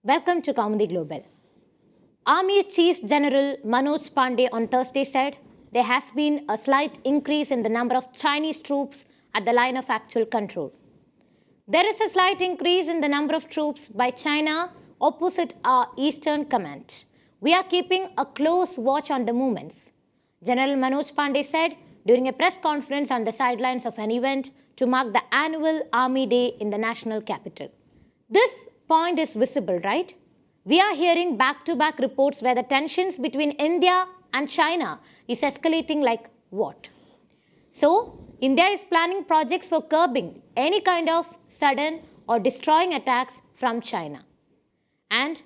Welcome to Comedy Global. Army Chief General Manoj Pande on Thursday said there has been a slight increase in the number of Chinese troops at the line of actual control. There is a slight increase in the number of troops by China opposite our eastern command. We are keeping a close watch on the movements, General Manoj Pande said during a press conference on the sidelines of an event to mark the annual Army Day in the national capital. This point is visible, right? We are hearing back-to-back reports where the tensions between India and China is escalating like what? So, India is planning projects for curbing any kind of sudden or destroying attacks from China. And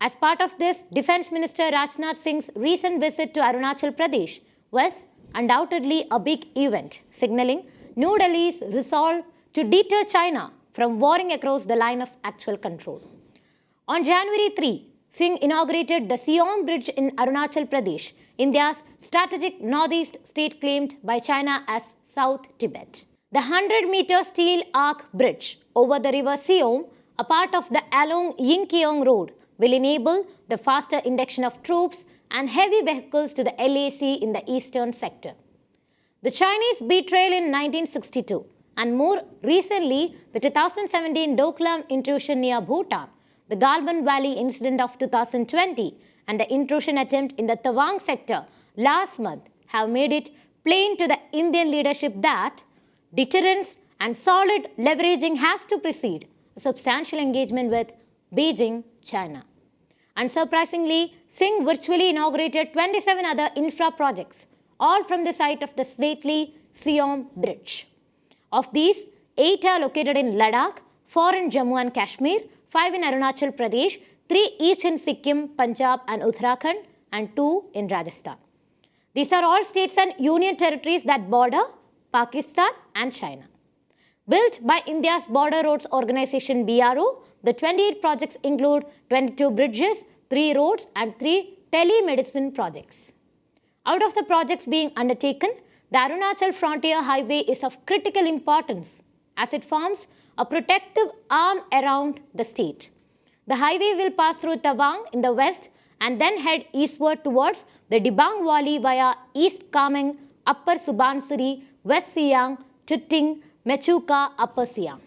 as part of this, Defence Minister Rajnath Singh's recent visit to Arunachal Pradesh was undoubtedly a big event, signaling New Delhi's resolve to deter China from warring across the line of actual control. On January 3, Singh inaugurated the Sichuan Bridge in Arunachal Pradesh, India's strategic northeast state claimed by China as South Tibet. The 100-meter steel arch bridge over the river Sichuan, a part of the along Yingkiong Road, will enable the faster induction of troops and heavy vehicles to the LAC in the eastern sector. The Chinese betrayal in 1962 and more recently the 2017 Doklam intrusion near Bhutan, the Galwan Valley incident of 2020 and the intrusion attempt in the Tawang sector last month have made it plain to the Indian leadership that deterrence and solid leveraging has to precede a substantial engagement with Beijing, China. Unsurprisingly, Singh virtually inaugurated 27 other infra projects, all from the site of the stately Sichuan Bridge. Of these, 8 are located in Ladakh, 4 in Jammu and Kashmir, 5 in Arunachal Pradesh, 3 each in Sikkim, Punjab and Uttarakhand, and 2 in Rajasthan. These are all states and union territories that border Pakistan and China. Built by India's Border Roads Organization BRO, the 28 projects include 22 bridges, 3 roads and 3 telemedicine projects. Out of the projects being undertaken, the Arunachal Frontier Highway is of critical importance as it forms a protective arm around the state. The highway will pass through Tawang in the west and then head eastward towards the Dibang Valley via East Kameng, Upper Subansiri, West Siang, Chitting, Mechuka, Upper Siang.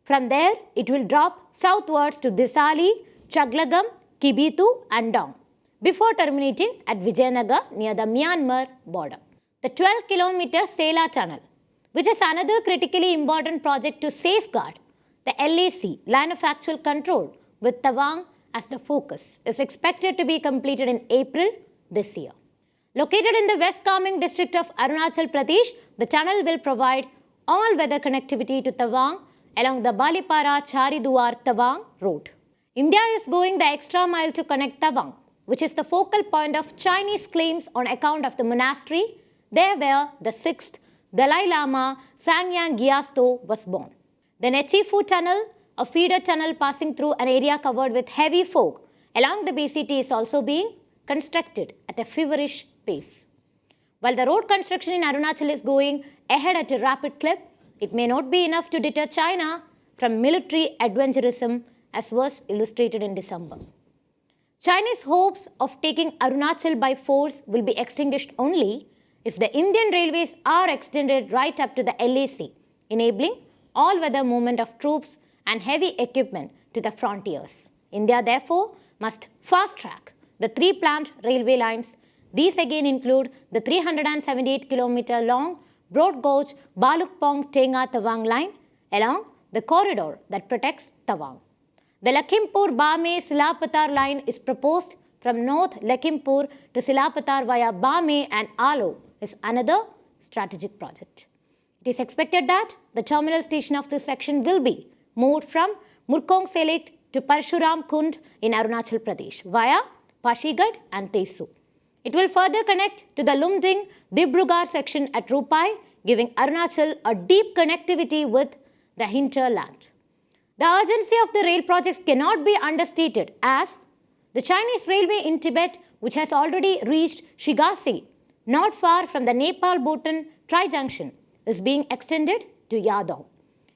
From there, it will drop southwards to Disali, Chaglagam, Kibitu and Dong, before terminating at Vijayanagar near the Myanmar border. The 12-kilometer Sela Tunnel, which is another critically important project to safeguard the LAC, line of actual control, with Tawang as the focus, is expected to be completed in April this year. Located in the West Kameng district of Arunachal Pradesh, the tunnel will provide all-weather connectivity to Tawang along the Balipara-Chariduar-Tawang road. India is going the extra mile to connect Tawang, which is the focal point of Chinese claims on account of the monastery there where the 6th Dalai Lama Sangyang Gyatso was born. The Nechifu Tunnel, a feeder tunnel passing through an area covered with heavy fog along the BCT, is also being constructed at a feverish pace. While the road construction in Arunachal is going ahead at a rapid clip, it may not be enough to deter China from military adventurism, as was illustrated in December. Chinese hopes of taking Arunachal by force will be extinguished only if the Indian railways are extended right up to the LAC, enabling all-weather movement of troops and heavy equipment to the frontiers. India, therefore, must fast-track the 3 planned railway lines. These again include the 378-kilometer-long broad gauge Balukpong-Tenga-Tawang line along the corridor that protects Tawang. The Lakhimpur-Bame-Silapatar line is proposed from North Lakhimpur to Silapatar via Bame and Alo is another strategic project. It is expected that the terminal station of this section will be moved from Murkong Select to Parshuram Kund in Arunachal Pradesh via Pashigarh and Tesu. It will further connect to the Lumding Dibrugarh section at Rupai, giving Arunachal a deep connectivity with the hinterland. The urgency of the rail projects cannot be understated as the Chinese railway in Tibet, which has already reached Shigasi, not far from the Nepal-Bhutan tri-junction, is being extended to Yadav.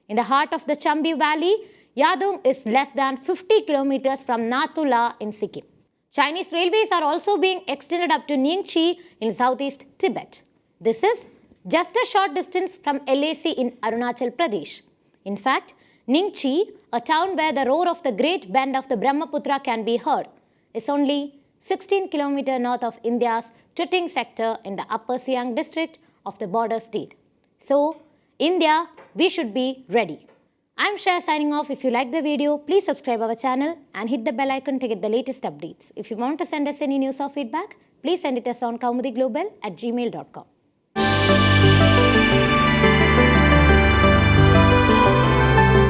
In the heart of the Chambi Valley, Yadung is less than 50 kilometers from Nathula in Sikkim. Chinese railways are also being extended up to Ningxi in southeast Tibet. This is just a short distance from LAC in Arunachal Pradesh. In fact, Ningxi, a town where the roar of the great bend of the Brahmaputra can be heard, is only 16 kilometers north of India's Tuting sector in the Upper Siang district of the border state. So, India, we should be ready. I'm Shreya signing off. If you like the video, please subscribe our channel and hit the bell icon to get the latest updates. If you want to send us any news or feedback, please send it us on kaumudiglobal@gmail.com.